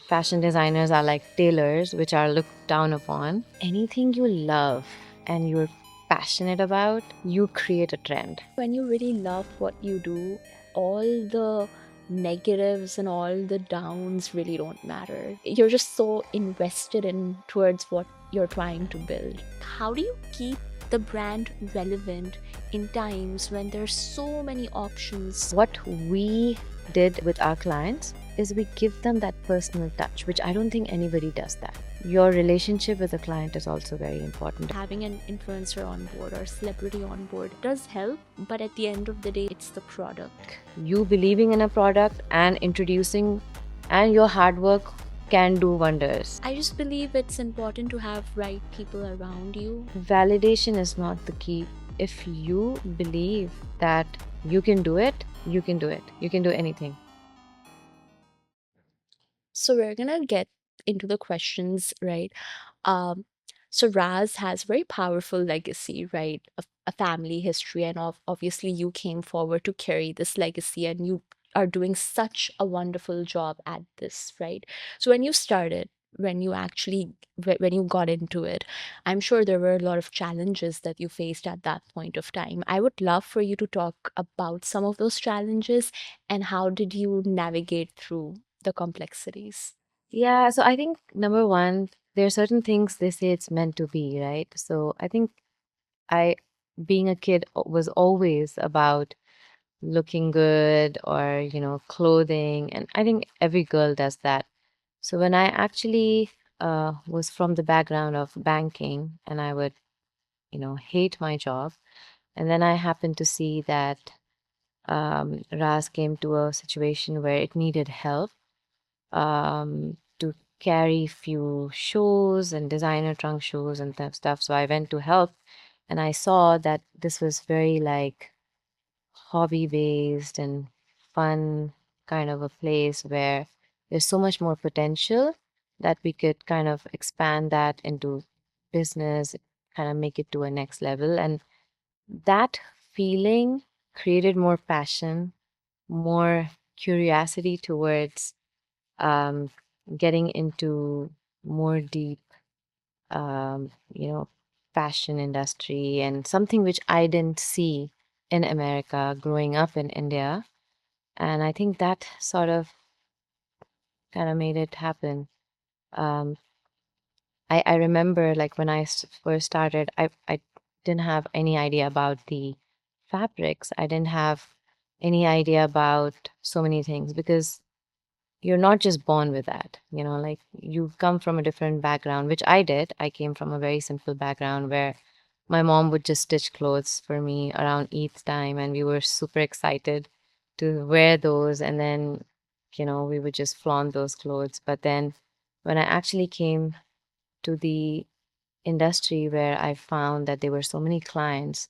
fashion designers are like tailors, which are looked down upon. Anything you love and you're passionate about, you create a trend. When you really love what you do, all the negatives and all the downs really don't matter. You're just so invested in towards what you're trying to build. How do you keep the brand relevant in times when there's so many options? What we did with our clients is we give them that personal touch, which I don't think anybody does that. Your relationship with the client is also very important. Having an influencer on board or celebrity on board does help, but at the end of the day, it's the product. You believing in a product and introducing and your hard work can do wonders. I just believe it's important to have right people around you. Validation is not the key. If you believe that you can do it, you can do it. You can do anything. So we're gonna get into the questions, right? Um, so Raz has very powerful legacy, right? A family history, and obviously you came forward to carry this legacy, and you are doing such a wonderful job at this, right? So when you started, when you got into it, I'm sure there were a lot of challenges that you faced at that point of time. I would love for you to talk about some of those challenges and how did you navigate through the complexities. Yeah, so I think number one, there are certain things they say it's meant to be, right? So I think I, being a kid, was always about looking good or, clothing. And I think every girl does that. So when I actually was from the background of banking and I would, hate my job. And then I happened to see that Raz came to a situation where it needed help to carry few shoes and designer trunk shoes and stuff. So I went to help and I saw that this was very like hobby based and fun kind of a place where there's so much more potential that we could kind of expand that into business, kind of make it to a next level. And that feeling created more passion, more curiosity towards um, getting into more deep, um, you know, fashion industry and something which I didn't see in America growing up in India. And I think that sort of kind of made it happen. Um, I remember like when first started, I didn't have any idea about the fabrics. I didn't have any idea about so many things because you're not just born with that, like you come from a different background, which I did. I came from a very simple background where my mom would just stitch clothes for me around Eid time, and we were super excited to wear those. And then, we would just flaunt those clothes. But then when I actually came to the industry where I found that there were so many clients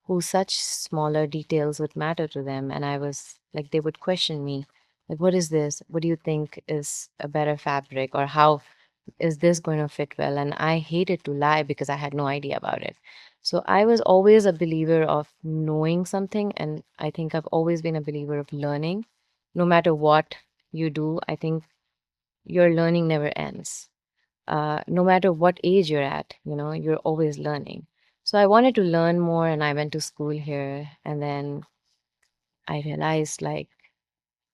who such smaller details would matter to them. And I was like, they would question me, like, what is this? What do you think is a better fabric? Or how is this going to fit well? And I hated to lie because I had no idea about it. So I was always a believer of knowing something. And I think I've always been a believer of learning. No matter what you do, I think your learning never ends. No matter what age you're at, you're always learning. So I wanted to learn more and I went to school here, and then I realized like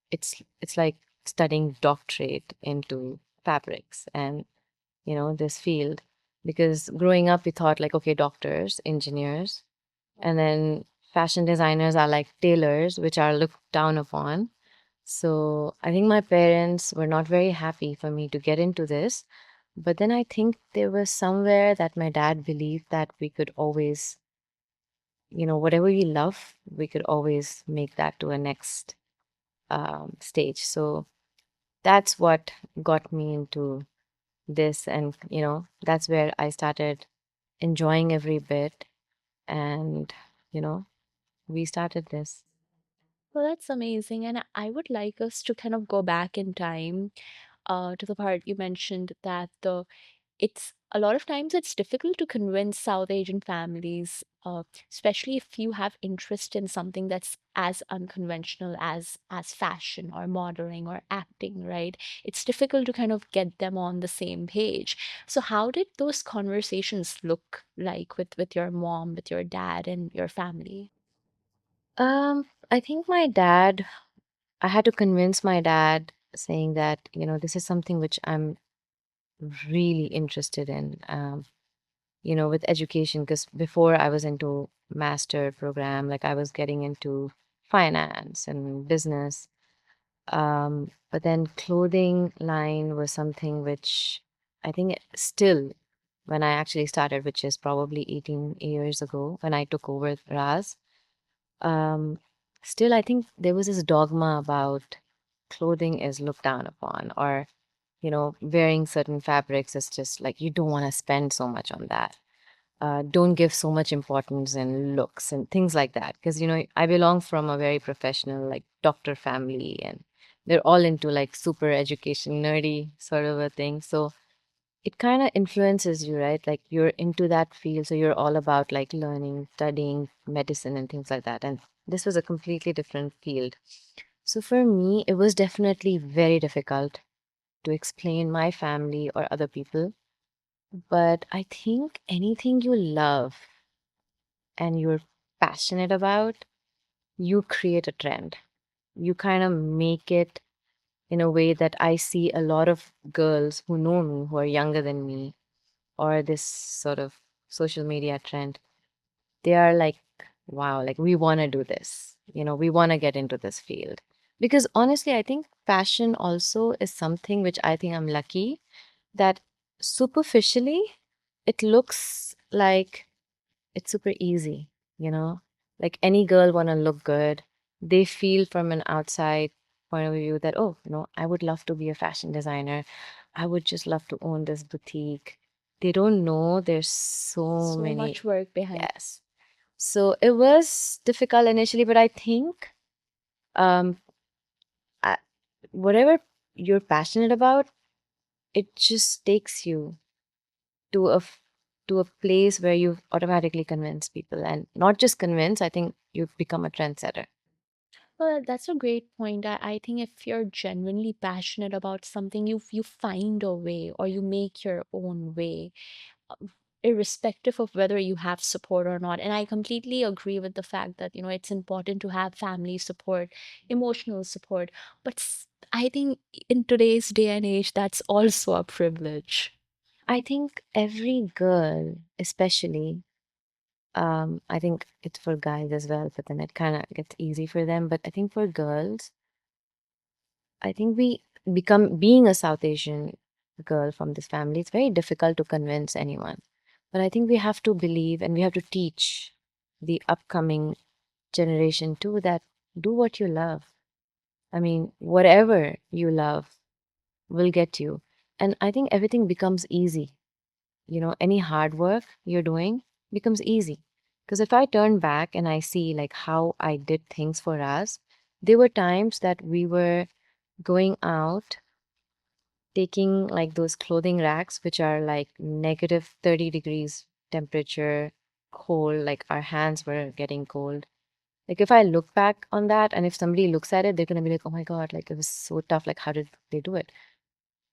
it's like studying doctorate into fabrics and this field, because growing up we thought like, okay, doctors, engineers, and then fashion designers are like tailors, which are looked down upon. So I think my parents were not very happy for me to get into this. But then I think there was somewhere that my dad believed that we could always, whatever we love, we could always make that to a next stage. So that's what got me into this. And, that's where I started enjoying every bit. And, you know, we started this. Well, that's amazing. And I would like us to kind of go back in time to the part you mentioned that it's a lot of times it's difficult to convince South Asian families especially if you have interest in something that's as unconventional as fashion or modeling or acting, right? It's difficult to kind of get them on the same page. So how did those conversations look like with your mom, with your dad, and your family? I think I had to convince my dad saying that, this is something which I'm really interested in, with education. Because before I was into master program, like I was getting into finance and business. But then clothing line was something which I think still, when I actually started, which is probably 18 years ago when I took over Raz, um, still I think there was this dogma about clothing is looked down upon, or, wearing certain fabrics is just like you don't want to spend so much on that. Don't give so much importance in looks and things like that. Because, I belong from a very professional, like doctor family, and they're all into like super education, nerdy sort of a thing. So it kind of influences you, right? Like you're into that field. So you're all about like learning, studying medicine and things like that. And this was a completely different field. So for me, it was definitely very difficult to explain my family or other people. But I think anything you love and you're passionate about, you create a trend. You kind of make it in a way that I see a lot of girls who know me, who are younger than me, or this sort of social media trend. They are like, wow, like we want to do this. We want to get into this field. Because honestly, I think passion also is something which I think I'm lucky that superficially it looks like it's super easy, you know? Like any girl want to look good. They feel from an outside point of view that, oh, I would love to be a fashion designer. I would just love to own this boutique. They don't know there's so So many. much work behind. Yes. So it was difficult initially, but I think um I, whatever you're passionate about, it just takes you to to a place where you automatically convince people, and not just convince, I think you've become a trendsetter. Well, that's a great point. I think if you're genuinely passionate about something, you find a way or you make your own way, uh, irrespective of whether you have support or not. And I completely agree with the fact that, it's important to have family support, emotional support. But I think in today's day and age, that's also a privilege. I think every girl, especially, I think it's for guys as well, but then it kind of gets easy for them. But I think for girls, I think we become being a South Asian girl from this family, it's very difficult to convince anyone. But I think we have to believe and we have to teach the upcoming generation too that do what you love. I mean, whatever you love will get you. And I think everything becomes easy. Any hard work you're doing becomes easy. Because if I turn back and I see like how I did things for us, there were times that we were going out, taking like those clothing racks, which are like negative 30 degrees temperature, cold, like our hands were getting cold. Like if I look back on that and if somebody looks at it, they're gonna be like, oh my God, like it was so tough. Like, how did they do it?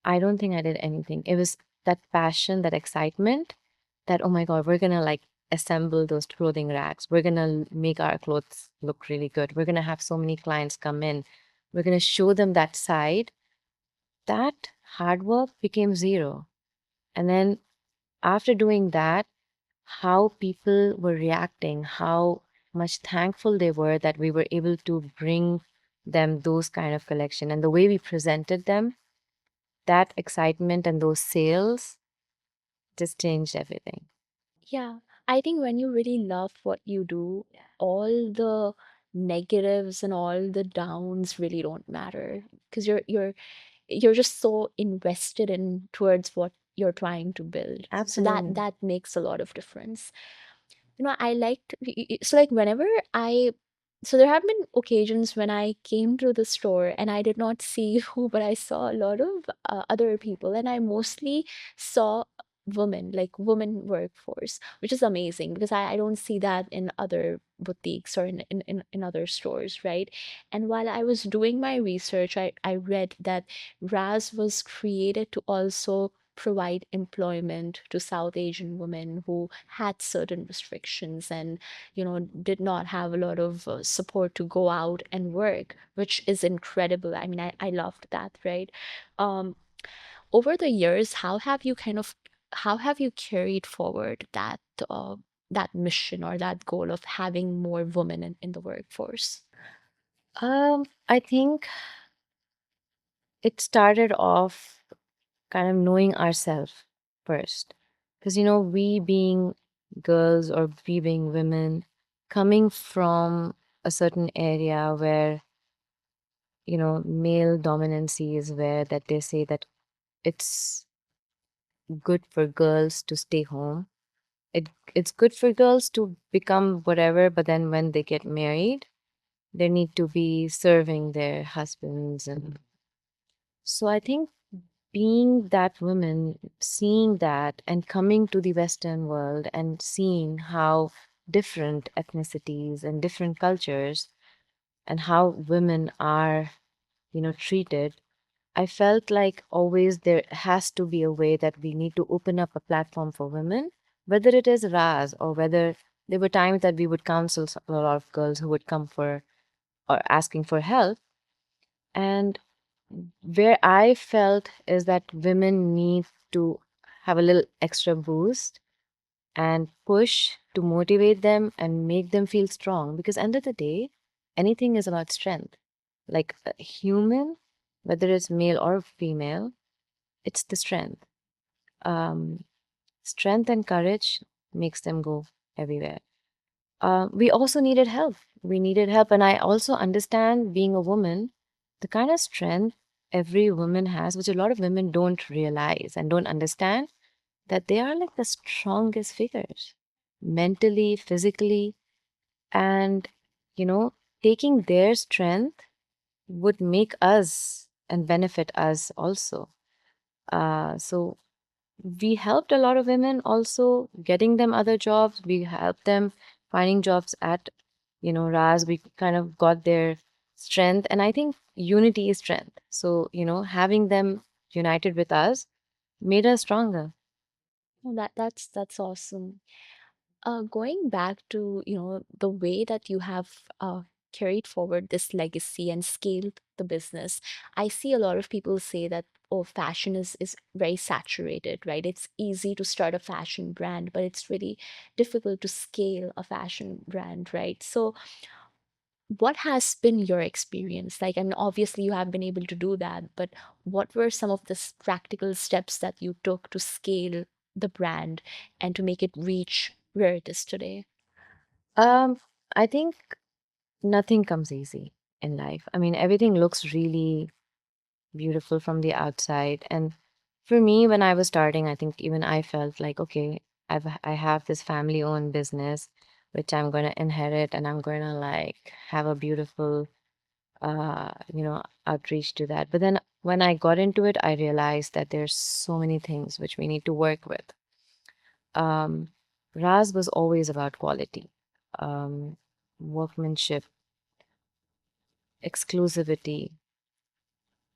I don't think I did anything. It was that passion, that excitement that, oh my God, we're gonna like assemble those clothing racks. We're gonna make our clothes look really good. We're gonna have so many clients come in. We're gonna show them that side. That hard work became zero. And then after doing that, how people were reacting, how much thankful they were that we were able to bring them those kind of collection, and the way we presented them, that excitement and those sales just changed everything. Yeah, I think when you really love what you do, all the negatives and all the downs really don't matter because you're just so invested in towards what you're trying to build. So that Absolutely. that makes a lot of difference. I liked so like whenever I so there have been occasions when I came to the store and I did not see you, but I saw a lot of other people, and I mostly saw women, like women workforce, which is amazing because I don't see that in other boutiques or in other stores, right? And while I was doing my research, I read that Raz was created to also provide employment to South Asian women who had certain restrictions and, did not have a lot of support to go out and work, which is incredible. I mean, I loved that, right? Um, Over the years, how have you carried forward that mission or that goal of having more women in the workforce? I think it started off kind of knowing ourselves first. Because, we being girls or we being women, coming from a certain area where, male dominancy is where that they say that it's good for girls to stay home. It's good for girls to become whatever, but then when they get married, they need to be serving their husbands. And so I think being that woman, seeing that and coming to the Western world and seeing how different ethnicities and different cultures and how women are, treated, I felt like always there has to be a way that we need to open up a platform for women, whether it is Raz or whether there were times that we would counsel a lot of girls who would come for or asking for help. And where I felt is that women need to have a little extra boost and push to motivate them and make them feel strong. Because end of the day, anything is about strength. Like a human, whether it's male or female, it's the strength. Um, Strength and courage makes them go everywhere. We also needed help. We needed help. And I also understand being a woman, the kind of strength every woman has, which a lot of women don't realize and don't understand, that they are like the strongest figures mentally, physically, and, you know, taking their strength would make us and benefit us also. So we helped a lot of women also getting them other jobs. We helped them finding jobs at, Raz. We kind of got their strength. And I think unity is strength. So, having them united with us made us stronger. Oh, that's awesome. Going back to, the way that you have carried forward this legacy and scaled the business, I see a lot of people say that, oh, fashion is very saturated, right? It's easy to start a fashion brand, but it's really difficult to scale a fashion brand, right? So what has been your experience? Like, I mean, obviously you have been able to do that, but what were some of the practical steps that you took to scale the brand and to make it reach where it is today? Um, I think nothing comes easy in life. I mean, everything looks really beautiful from the outside. And for me, when I was starting, I think even I felt like, okay, I have this family owned business which I'm going to inherit and I'm going to like have a beautiful outreach to that. But then when I got into it, I realized that there's so many things which we need to work with. Um, Raz was always about quality, um, workmanship, exclusivity,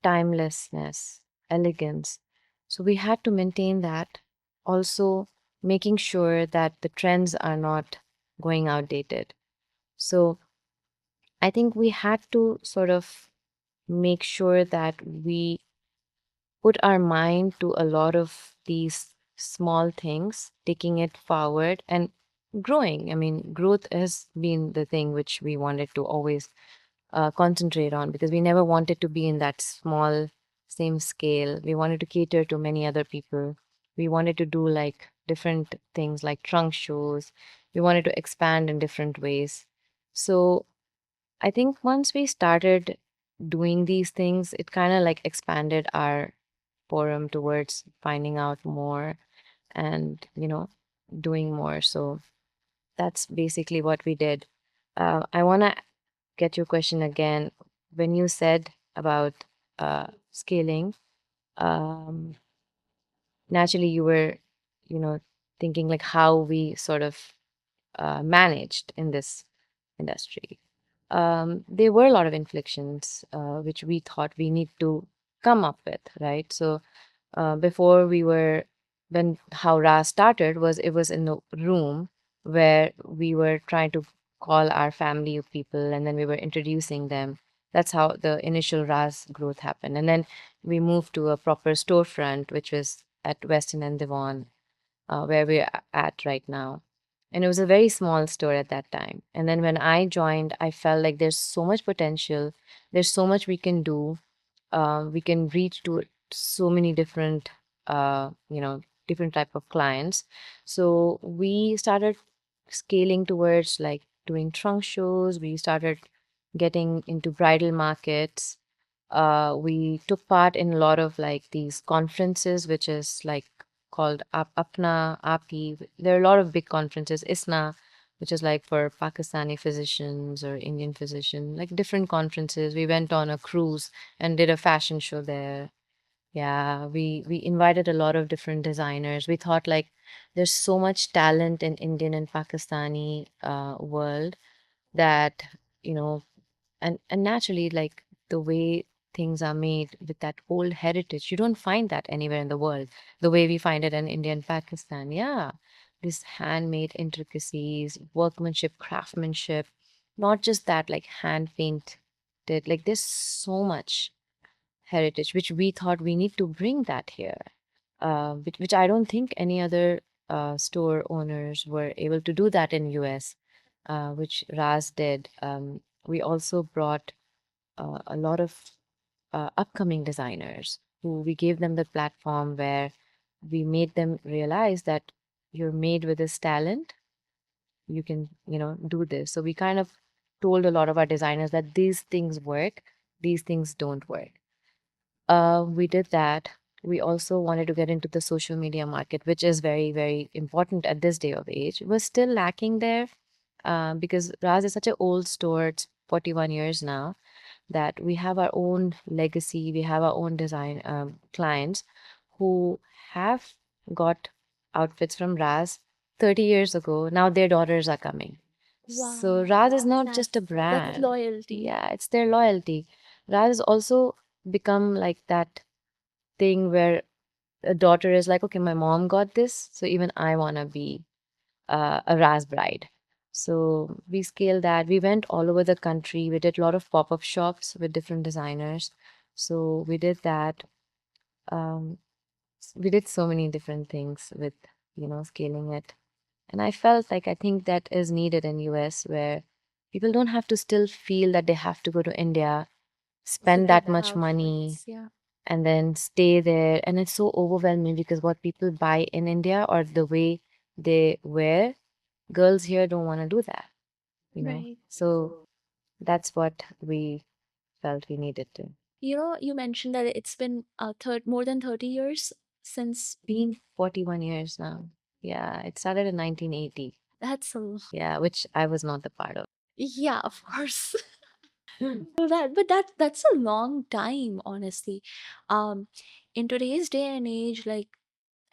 timelessness, elegance. So we had to maintain that. Also, making sure that the trends are not going outdated. So I think we had to sort of make sure that we put our mind to a lot of these small things, taking it forward and growing. I mean, growth has been the thing which we wanted to always concentrate on because we never wanted to be in that small, same scale. We wanted to cater to many other people. We wanted to do like different things like trunk shows. We wanted to expand in different ways. So I think once we started doing these things, it kind of like expanded our forum towards finding out more and, doing more. So that's basically what we did. I want to get your question again. When you said about scaling, um, naturally you know, thinking like how we sort of managed in this industry. There were a lot of inflictions which we thought we need to come up with, right? So before we were, when how Ra started was it was in a room where we were trying to call our family of people and then we were introducing them. That's how the initial Ra's growth happened. And then we moved to a proper storefront, which was at Weston and Devon, where we're at right now. And it was a very small store at that time. And then when I joined, I felt like there's so much potential. There's so much we can do. We can reach to so many different, different type of clients. So we started scaling towards like doing trunk shows. We started getting into bridal markets. We took part in a lot of like these conferences, which is like called Apna, API. There are a lot of big conferences, ISNA, which is like for Pakistani physicians or Indian physician, like different conferences. We went on a cruise and did a fashion show there. Yeah, we invited a lot of different designers. We thought like there's so much talent in Indian and Pakistani world that, you know, and naturally like the way things are made with that old heritage, you don't find that anywhere in the world the way we find it in India and Pakistan. Yeah, this handmade intricacies, workmanship, craftsmanship, not just that, like hand painted, like there's so much heritage which we thought we need to bring that here, which I don't think any other store owners were able to do that in US, which Raz did. We also brought a lot of upcoming designers who we gave them the platform where we made them realize that you're made with this talent, you can, do this. So we kind of told a lot of our designers that these things work, these things don't work. We did that. We also wanted to get into the social media market, which is very, very important at this day of age. We're still lacking there because Raz is such an old store. It's 41 years now that we have our own legacy. We have our own design clients who have got outfits from Raz 30 years ago. Now their daughters are coming. So Wow, Raz is not just a that's brand. loyalty. Yeah, it's their loyalty. Raz has also become like that thing where a daughter is like, okay, my mom got this, so even I want to be a Raz bride. So we scaled that. We went all over the country. We did a lot of pop-up shops with different designers. So we did that. Um, we did so many different things with, scaling it. And I felt like I think that is needed in US where people don't have to still feel that they have to go to India, To spend get that the much money, outfits, yeah. and then stay there. And it's so overwhelming because what people buy in India or the way they wear, girls here don't want to do that. Right. So that's what we felt we needed to. You mentioned that it's been more than 30 years since. Been 41 years now. Yeah, it started in 1980. That's a Yeah, which I was not the part of. Yeah, of course. That's a long time, honestly. Um, in today's day and age, like,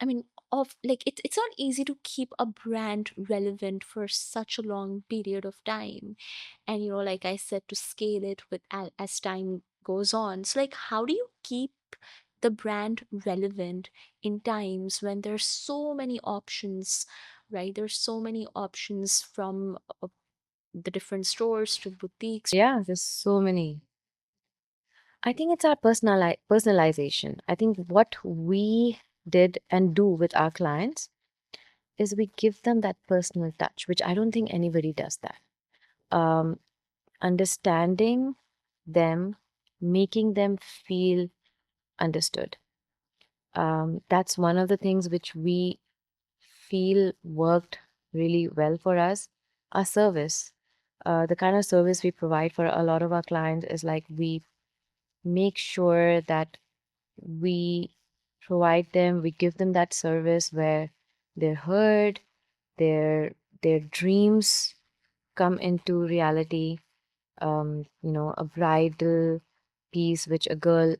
I mean, it's not easy to keep a brand relevant for such a long period of time, and like I said, to scale it as time goes on. So, like, how do you keep the brand relevant in times when there's so many options, right? There's so many options from the different stores to boutiques. Yeah, there's so many. I think it's our personalization. I think what we did and do with our clients is we give them that personal touch, which I don't think anybody does that. Um, Understanding them, making them feel understood. That's one of the things which we feel worked really well for us. Our service, the kind of service we provide for a lot of our clients is like we make sure that we provide them, we give them that service where they're heard, their dreams come into reality. A bridal piece which a girl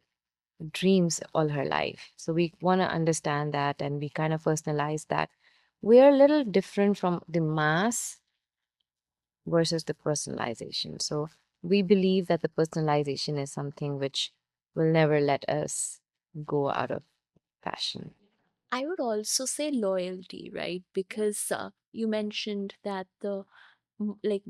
dreams all her life. So we want to understand that, and we kind of personalize that. We are a little different from the mass versus the personalization. So we believe that the personalization is something which will never let us go out of fashion. I would also say loyalty, right? Because you mentioned that like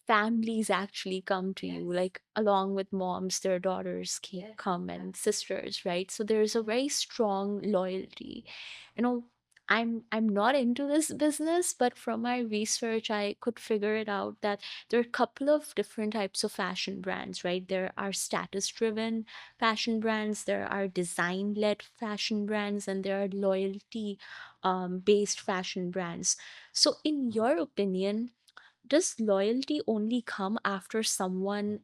families actually come to you, like along with moms their daughters come, and sisters, right? So there's a very strong loyalty. you know I'm not into this business, but from my research I could figure it out that there are a couple of different types of fashion brands, right? There are status driven fashion brands, there are design led fashion brands, and there are loyalty based fashion brands. So in your opinion, does loyalty only come after someone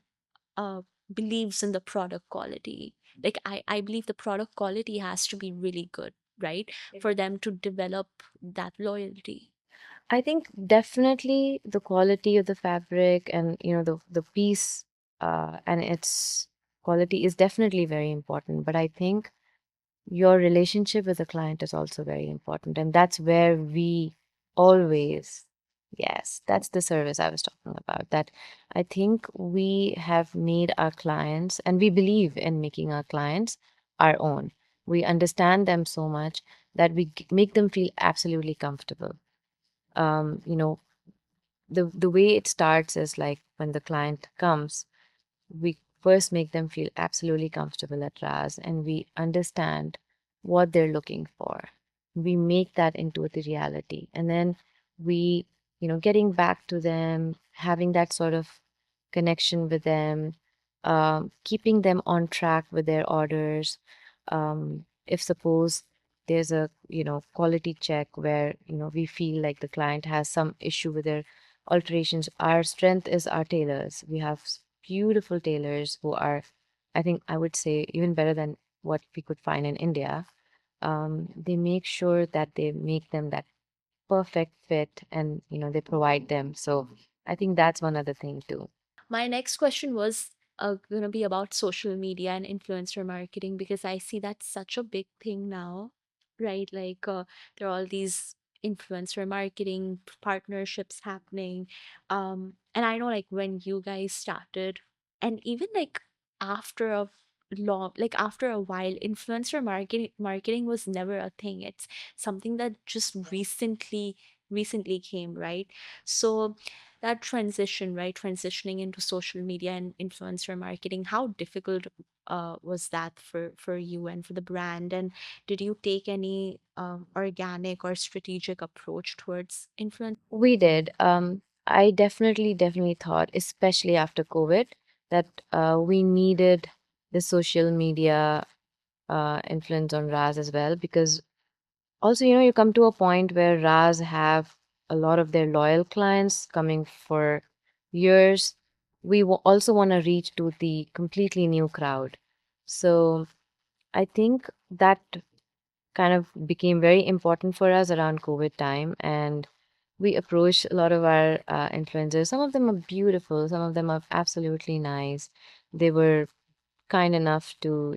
uh, believes in the product quality? Like, I believe the product quality has to be really good, right? For them to develop that loyalty. I think definitely the quality of the fabric and the piece and its quality is definitely very important. But I think your relationship with the client is also very important, and that's where we always, yes, that's the service I was talking about. That I think we have made our clients, and we believe in making our clients our own. We understand them so much that we make them feel absolutely comfortable. um you know the way it starts is like when the client comes, we first make them feel absolutely comfortable at Raz, and we understand what they're looking for. We make that into the reality. And then we, getting back to them, having that sort of connection with them, keeping them on track with their orders. If suppose there's a, quality check where, we feel like the client has some issue with their alterations, our strength is our tailors. We have beautiful tailors who are, I think I would say, even better than what we could find in India. They make sure that they make them that perfect fit, and they provide them. So I think that's one other thing too. My next question was going to be about social media and influencer marketing, because I see that's such a big thing now, right? Like, there are all these influencer marketing partnerships happening. And I know, like, when you guys started, and even like after a after a while, influencer marketing was never a thing. It's something that just recently came, right? So that transition, right? Transitioning into social media and influencer marketing, how difficult was that for you and for the brand? And did you take any organic or strategic approach towards influence? We did. I definitely thought, especially after COVID, that we needed the social media influence on Raz as well, because also, you come to a point where Raz have a lot of their loyal clients coming for years. We also want to reach to the completely new crowd. So I think that kind of became very important for us around COVID time. And we approached a lot of our influencers. Some of them are beautiful, some of them are absolutely nice. They were kind enough to,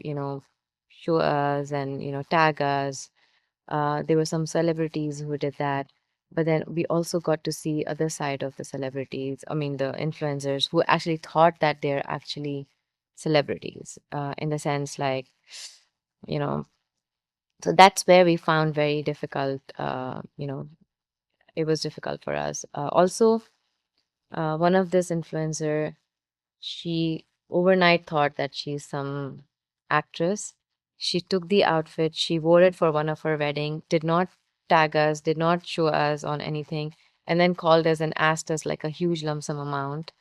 show us and, tag us. There were some celebrities who did that. But then we also got to see other side of the celebrities. I mean, the influencers who actually thought that they're actually celebrities, in the sense like, you know, so that's where we found very difficult, it was difficult for us. Also, one of this influencer, she overnight thought that she's some actress. She took the outfit, she wore it for one of her wedding, did not tag us, did not show us on anything, and then called us and asked us like a huge lump sum amount.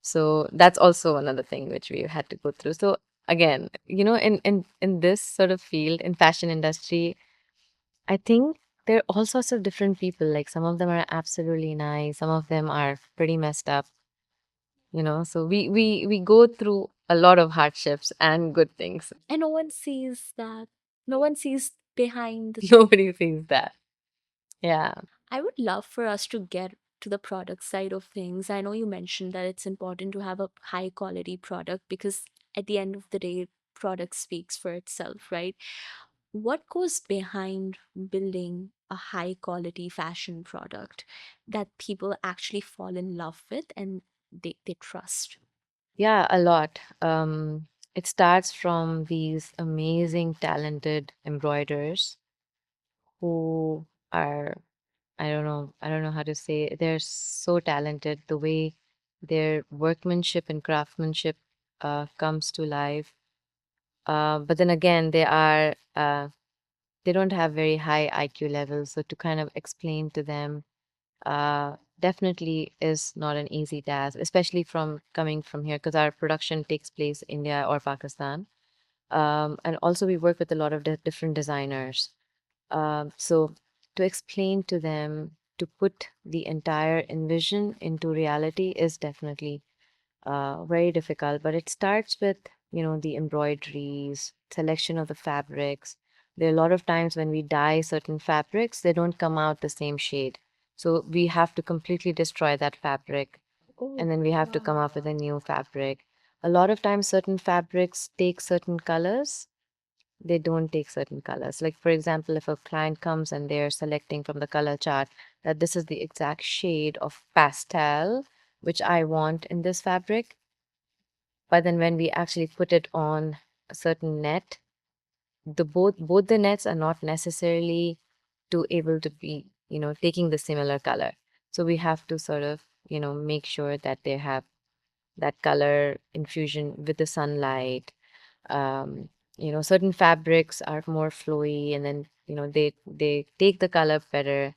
So that's also another thing which we had to go through. So again, in this sort of field, in fashion industry, I think there are all sorts of different people. Like some of them are absolutely nice, some of them are pretty messed up, so we go through a lot of hardships and good things. And no one sees that. No one sees behind the. Nobody sees that. Yeah. I would love for us to get to the product side of things. I know you mentioned that it's important to have a high quality product, because at the end of the day, product speaks for itself, right? What goes behind building a high quality fashion product that people actually fall in love with and they trust? Yeah, a lot. It starts from these amazing, talented embroiderers who are, I don't know how to say, they're so talented. The way their workmanship and craftsmanship comes to life. But then again, they don't have very high IQ levels. So to kind of explain to them definitely is not an easy task, especially from coming from here, because our production takes place India or Pakistan. And also we work with a lot of different designers. So to explain to them, to put the entire envision into reality is definitely very difficult. But it starts with, the embroideries, selection of the fabrics. There are a lot of times when we dye certain fabrics, they don't come out the same shade. So we have to completely destroy that fabric, Oh, and then we have to come wow. up with a new fabric. A lot of times, certain fabrics take certain colors, they don't take certain colors. Like, for example, if a client comes and they're selecting from the color chart that this is the exact shade of pastel which I want in this fabric, but then when we actually put it on a certain net, the both the nets are not necessarily to able to be, taking the similar color. So we have to sort of, make sure that they have that color infusion with the sunlight. um, Certain fabrics are more flowy, and then they take the color better.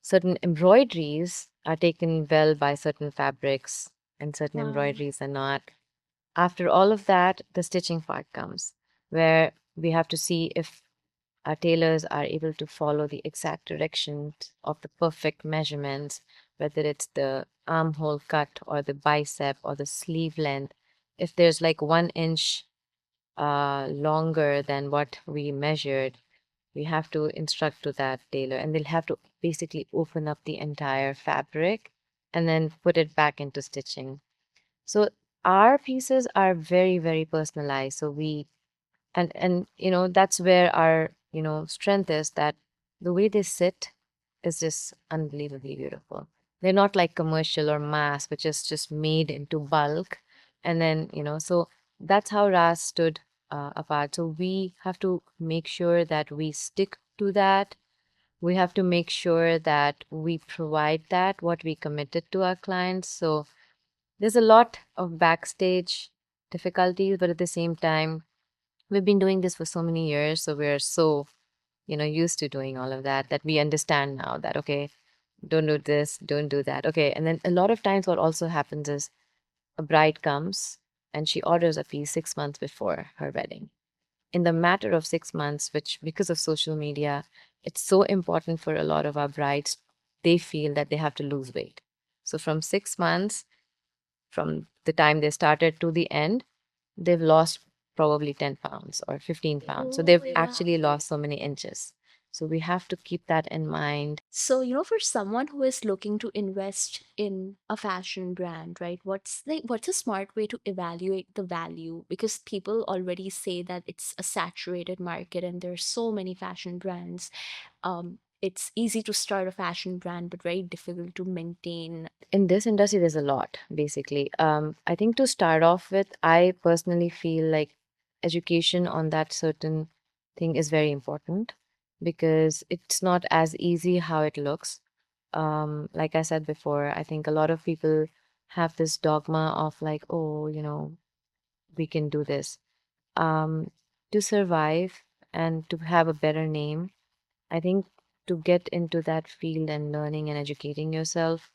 Certain embroideries are taken well by certain fabrics, and certain Wow. embroideries are not. After all of that, the stitching part comes, where we have to see if our tailors are able to follow the exact directions of the perfect measurements, whether it's the armhole cut or the bicep or the sleeve length. If there's like 1 inch longer than what we measured, we have to instruct to that tailor, and they'll have to basically open up the entire fabric and then put it back into stitching. So our pieces are very, very personalized. So that's where our strength is, that the way they sit is just unbelievably beautiful. They're not like commercial or mass, which is just made into bulk. And then so that's how Ras stood apart. So we have to make sure that we stick to that. We have to make sure that we provide that what we committed to our clients. So there's a lot of backstage difficulties, but at the same time, we've been doing this for so many years, so we're so used to doing all of that, that we understand now that, okay, don't do this, don't do that, okay. And then a lot of times what also happens is a bride comes and she orders a piece 6 months before her wedding. In the matter of 6 months, which because of social media, it's so important for a lot of our brides, they feel that they have to lose weight. So from 6 months, from the time they started to the end, they've lost probably 10 pounds or 15 pounds. So they've Oh, wow. actually lost so many inches. So we have to keep that in mind. So, for someone who is looking to invest in a fashion brand, right? What's a smart way to evaluate the value? Because people already say that it's a saturated market and there's so many fashion brands. It's easy to start a fashion brand, but very difficult to maintain. In this industry, there's a lot, basically. I think to start off with, I personally feel like education on that certain thing is very important, because it's not as easy how it looks. Like I said before, I think a lot of people have this dogma of like, oh, we can do this. Um, to survive and to have a better name, I think to get into that field and learning and educating yourself,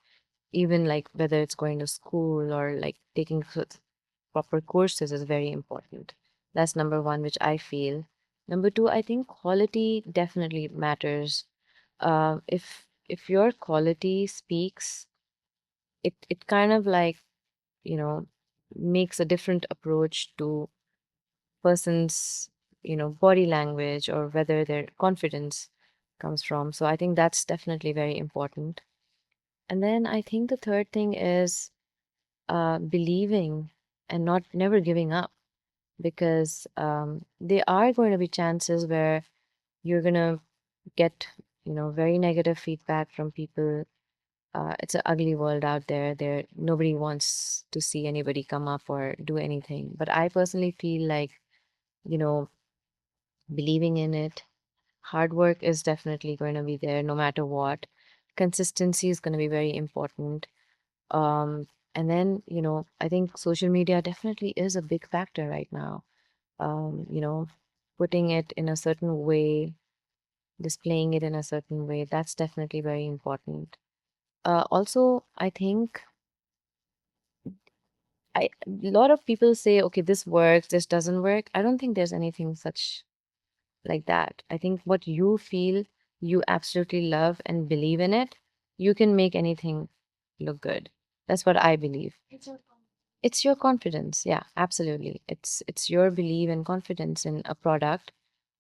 even like whether it's going to school or like taking proper courses, is very important. That's number one, which I feel. Number two, I think quality definitely matters. If your quality speaks, it kind of like, you know, makes a different approach to person's, body language, or whether their confidence comes from. So I think that's definitely very important. And then I think the third thing is believing and not never giving up, because there are going to be chances where you're going to get, very negative feedback from people. It's an ugly world out there. Nobody wants to see anybody come up or do anything. But I personally feel like, you know, believing in it, hard work is definitely going to be there no matter what. Consistency is going to be very important. And then, I think social media definitely is a big factor right now. Putting it in a certain way, displaying it in a certain way, that's definitely very important. Also, I think a lot of people say, okay, this works, this doesn't work. I don't think there's anything such like that. I think what you feel you absolutely love and believe in it, you can make anything look good. That's what I believe. It's your confidence. Yeah, absolutely. It's your belief and confidence in a product.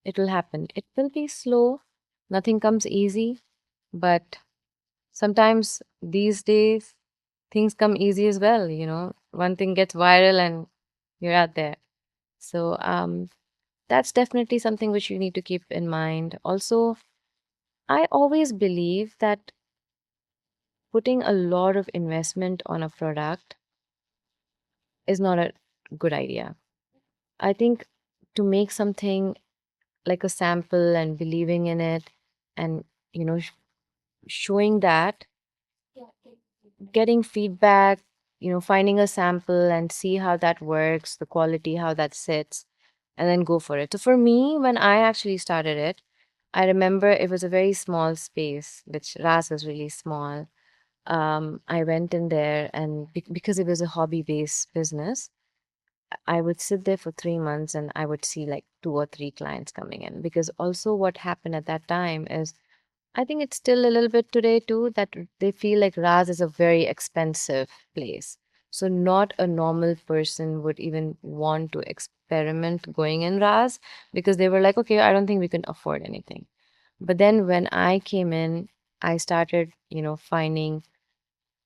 It will happen. It will be slow. Nothing comes easy, but sometimes these days things come easy as well, One thing gets viral and you're out there. So that's definitely something which you need to keep in mind. Also, I always believe that putting a lot of investment on a product is not a good idea. I think to make something like a sample and believing in it and, showing that, getting feedback, finding a sample and see how that works, the quality, how that sits, and then go for it. So for me, when I actually started it, I remember it was a very small space, which Ras was really small. I went in there and because it was a hobby-based business, I would sit there for 3 months and I would see like two or three clients coming in. Because also what happened at that time is I think it's still a little bit today too that they feel like Raz is a very expensive place. So not a normal person would even want to experiment going in Raz because they were like, okay, I don't think we can afford anything. But then when I came in, I started, finding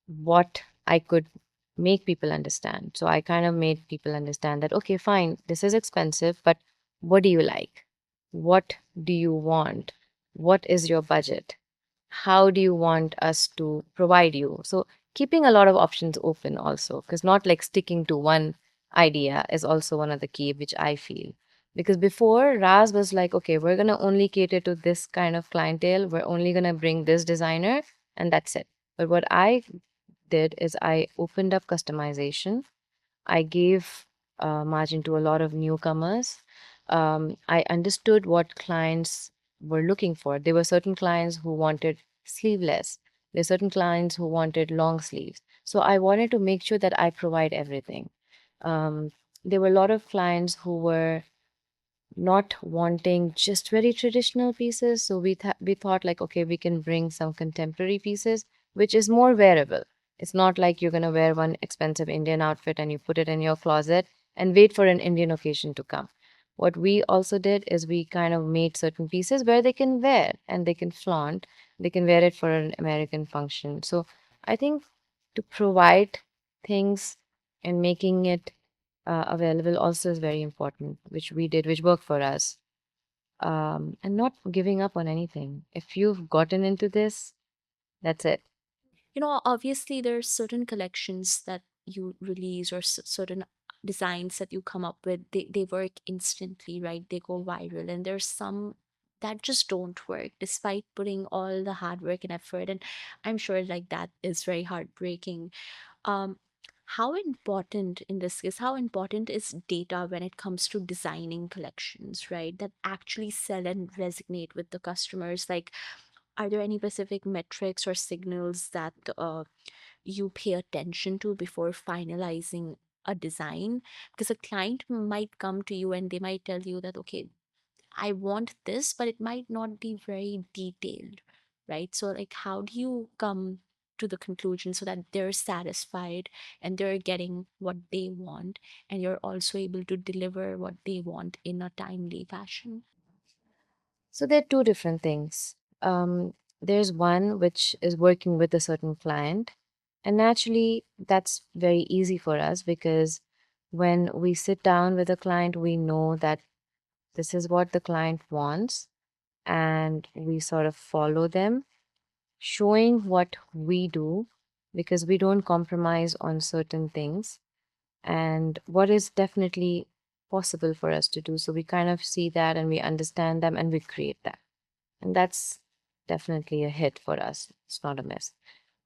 what I could make people understand. So I kind of made people understand that, okay, fine, this is expensive, but what do you like? What do you want? What is your budget? How do you want us to provide you? So keeping a lot of options open also, because not like sticking to one idea is also one of the key, which I feel. Because before Raz was like, okay, we're gonna only cater to this kind of clientele, we're only gonna bring this designer, and that's it. But what I did is I opened up customization. I gave margin to a lot of newcomers. I understood what clients were looking for. There were certain clients who wanted sleeveless. There are certain clients who wanted long sleeves. So I wanted to make sure that I provide everything. Um, there were a lot of clients who were not wanting just very traditional pieces. So we thought like, okay, we can bring some contemporary pieces, which is more wearable. It's not like you're gonna wear one expensive Indian outfit and you put it in your closet and wait for an Indian occasion to come. What we also did is we kind of made certain pieces where they can wear and they can flaunt. They can wear it for an American function. So I think to provide things and making it available also is very important, which we did, which worked for us. And not giving up on anything. If you've gotten into this, that's it. Obviously there's certain collections that you release or certain designs that you come up with, they work instantly, right? They go viral, and there's some that just don't work despite putting all the hard work and effort, and I'm sure like that is very heartbreaking. um how important in this case, how important is data when it comes to designing collections, right, that actually sell and resonate with the customers? Like, are there any specific metrics or signals that you pay attention to before finalizing a design? Because a client might come to you and they might tell you that, okay, I want this, but it might not be very detailed, right? So, like, how do you come to the conclusion so that they're satisfied and they're getting what they want, and you're also able to deliver what they want in a timely fashion? So there are two different things. There's one which is working with a certain client, and naturally, that's very easy for us because When we sit down with a client, we know that this is what the client wants, and we sort of follow them, showing what we do because we don't compromise on certain things and what is definitely possible for us to do. So we kind of see that and we understand them and we create that. And that's definitely a hit for us. It's not a miss.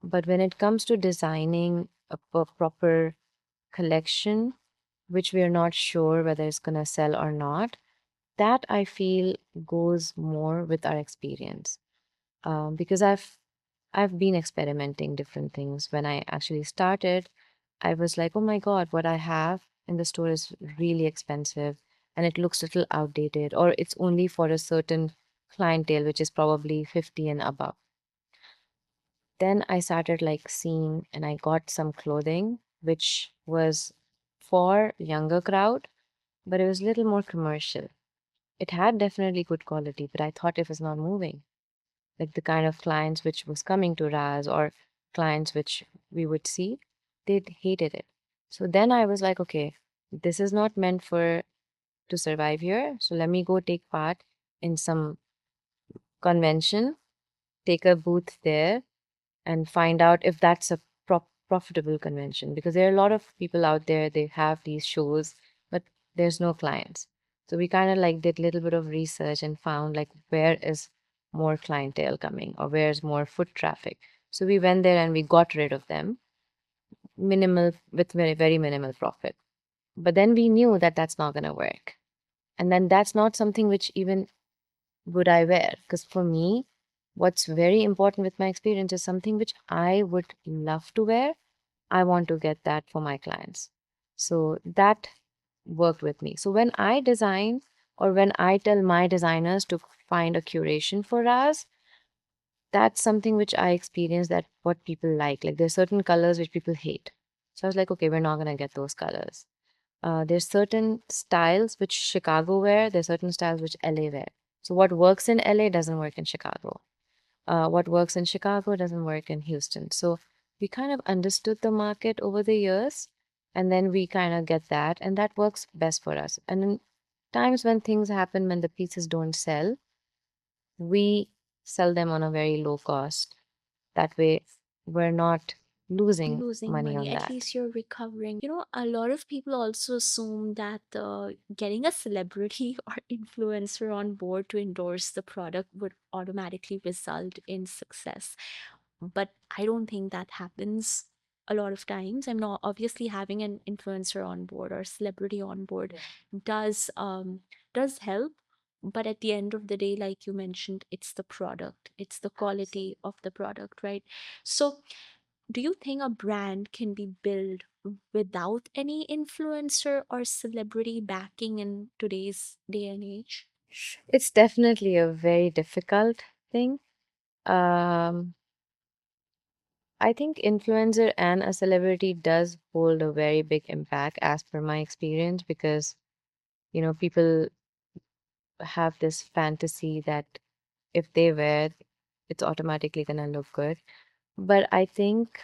But when it comes to designing a proper collection, which we are not sure whether it's going to sell or not, that I feel goes more with our experience. Because I've been experimenting different things. When I actually started, I was like, oh my God, what I have in the store is really expensive and it looks a little outdated, or it's only for a certain clientele, which is probably 50 and above. Then I started like seeing and I got some clothing which was for younger crowd, but it was a little more commercial. It had definitely good quality, but I thought it was not moving. Like the kind of clients which was coming to Raz or clients which we would see, they hated it. So then I was like, okay, this is not meant for to survive here. So let me go take part in some convention, take a booth there, and find out if that's a profitable convention, because there are a lot of people out there, they have these shows but there's no clients. So we kind of like did a little bit of research and found like where is more clientele coming or where's more foot traffic. So we went there and we got rid of them, minimal, with very very minimal profit. But then we knew that that's not going to work, and then that's not something which even would I wear? Because for me, what's very important with my experience is something which I would love to wear. I want to get that for my clients. So that worked with me. So when I design or when I tell my designers to find a curation for us, that's something which I experience that what people like. Like there's certain colors which people hate. So I was like, okay, we're not gonna get those colors. There's certain styles which Chicago wear, there's certain styles which LA wear. So what works in LA doesn't work in Chicago. What works in Chicago doesn't work in Houston. So we kind of understood the market over the years, and then we kind of get that, and that works best for us. And in times when things happen, when the pieces don't sell, we sell them on a very low cost. That way, we're not losing Losing money money, on at that. least you're recovering. A lot of people also assume that getting a celebrity or influencer on board to endorse the product would automatically result in success, but I don't think that happens a lot of times. I'm not obviously having an influencer on board or celebrity on board does help, but at the end of the day, like you mentioned, it's the product, it's the quality of the product, right? So do you think a brand can be built without any influencer or celebrity backing in today's day and age? It's definitely a very difficult thing. Um, I think influencer and a celebrity does hold a very big impact as per my experience, because people have this fantasy that if they wear, it's automatically gonna look good. But I think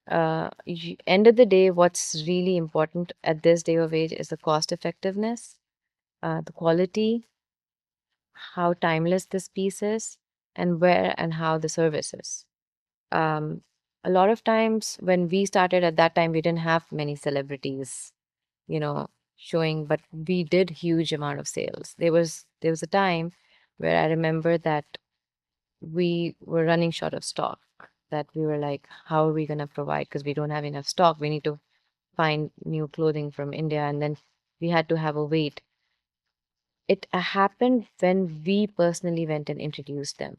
end of the day, what's really important at this day of age is the cost effectiveness, the quality, how timeless this piece is, and where and how the service is. Um, a lot of times when we started at that time, we didn't have many celebrities, showing, but we did huge amount of sales. There was a time where I remember that we were running short of stock. That we were like, how are we gonna provide? Because we don't have enough stock. We need to find new clothing from India, and then we had to have a wait. It happened when we personally went and introduced them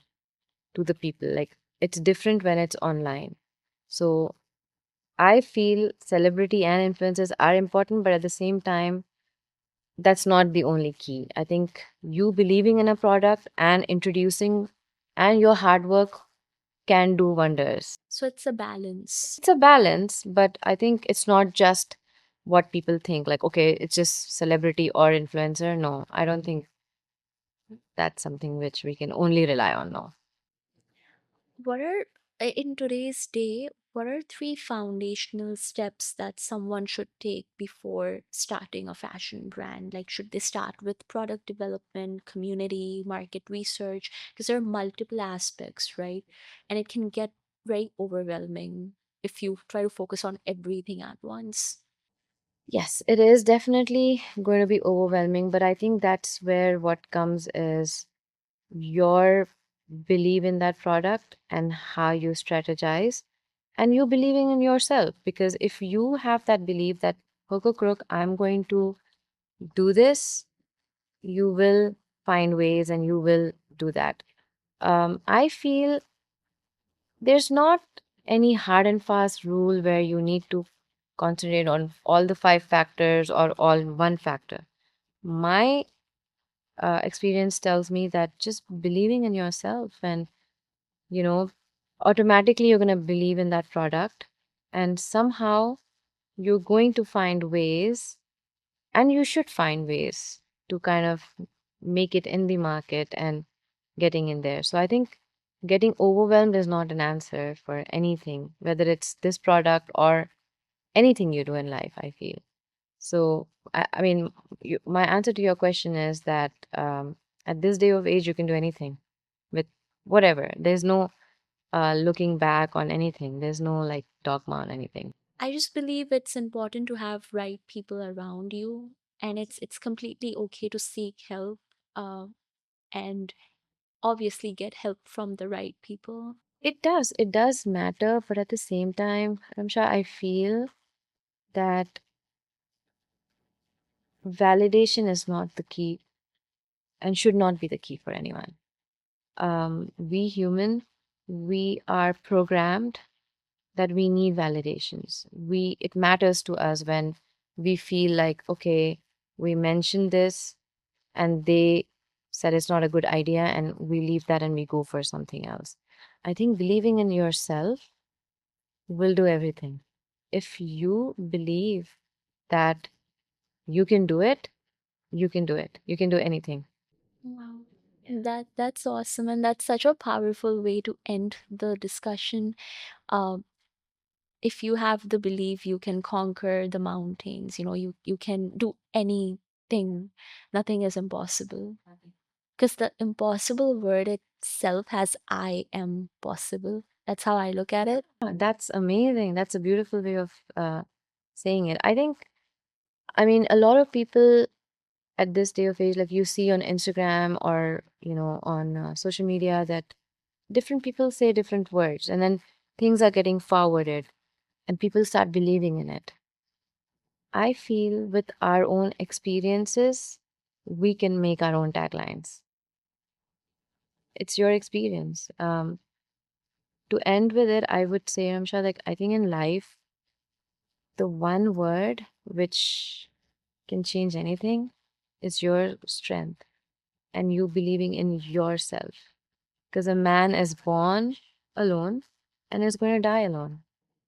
to the people. Like it's different when it's online. So I feel celebrity and influencers are important, but at the same time, that's not the only key. I think you believing in a product and introducing and your hard work can do wonders. So it's a balance. It's a balance, but I think it's not just what people think like, okay, it's just celebrity or influencer. No, I don't think that's something which we can only rely on. No. What are in today's day, what are three foundational steps that someone should take before starting a fashion brand? Like, should they start with product development, community, market research? Because there are multiple aspects, right? And it can get very overwhelming if you try to focus on everything at once. Yes, it is definitely going to be overwhelming, but I think that's where what comes is your belief in that product and how you strategize and you believing in yourself. Because if you have that belief that hook or crook, I'm going to do this, you will find ways and you will do that. I feel there's not any hard and fast rule where you need to concentrate on all the five factors or all one factor. My experience tells me that just believing in yourself and, you know, automatically you're going to believe in that product and somehow you're going to find ways and you should find ways to kind of make it in the market and getting in there. So I think getting overwhelmed is not an answer for anything, whether it's this product or anything you do in life, I feel. So, I mean, my answer to your question is that at this day of age, you can do anything with whatever. There's no looking back on anything. There's no like dogma on anything. I just believe it's important to have right people around you, and it's completely okay to seek help, uh, and obviously get help from the right people. It does matter, but at the same time, Ramsha, I feel that validation is not the key and should not be the key for anyone. We human, we are programmed that we need validations. It matters to us when we feel like, okay, we mentioned this and they said it's not a good idea and we leave that and we go for something else. I think believing in yourself will do everything. If you believe that you can do it, you can do it. You can do anything. Wow. That's awesome, and that's such a powerful way to end the discussion. Um, if you have the belief you can conquer the mountains, you can do anything. Nothing is impossible. Because the impossible word itself has I am possible. That's how I look at it. That's amazing. That's a beautiful way of saying it. I mean, a lot of people at this day of age, like you see on Instagram or, on social media, that different people say different words and then things are getting forwarded and people start believing in it. I feel with our own experiences, we can make our own taglines. It's your experience. To end with it, I would say, Ramsha, like I think in life, the one word which can change anything is your strength and you believing in yourself. Because a man is born alone and is going to die alone.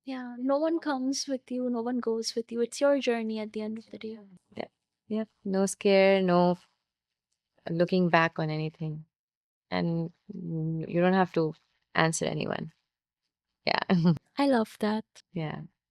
Yeah, no one comes with you, no one goes with you. It's your journey at the end of the day. Yeah. Yeah. No scare, no looking back on anything. And you don't have to answer anyone. Yeah. I love that. Yeah.